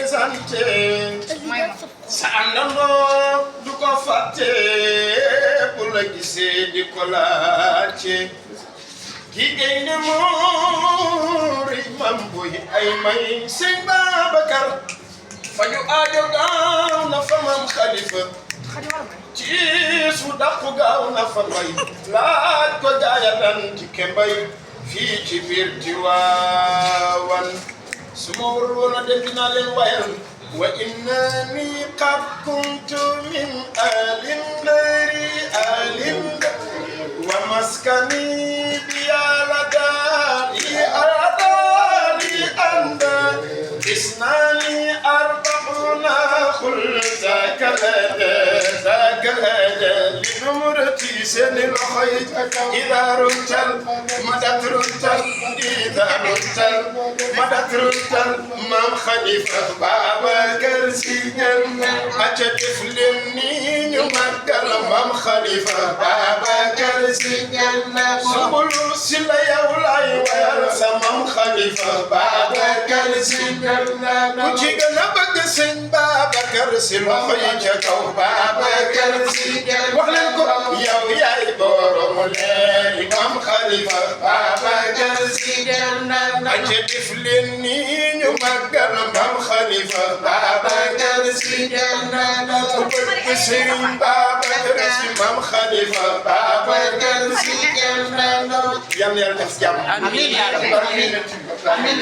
présenté sa àndandoo du ko fàtte bu la gisee di ko laajte ki gaynde moori mam boy ay may sëñ Babacar faju aajo gaaw na fa mam Khalifa ci su dàqu gaaw na fa mbay laaj ko jaaya dan ci kembay fii ci biir Tiwaawan su ma warul woon a dem dinaa leen wayal wa innani qad kuntu min alin dari alin wa maskani biyala dari adari anda isnani arba'una khul zakalada لنمرتي سن الخيط إذا رنتل مدت رنتل إذا رنتل مدت رنتل مام خليفة بابا كرسيجل أجدف لني نمكر مام خليفة بابا كرسيجل سبل سلا يولاي ويرسى مام خليفة بابا كرسيجل وجينا بقسم بابا كرسي الخيط بابا كرسيجل وحلن ko yow yaay borom leer Imam Khalifa Babacar Sy dem na aje def leen ni ñu màggal Imam Khalifa Babacar Sy dem na ko bëgg Serigne Babacar Sy Imam Khalifa Babacar Sy dem na yàlla def jàmm amiin amiin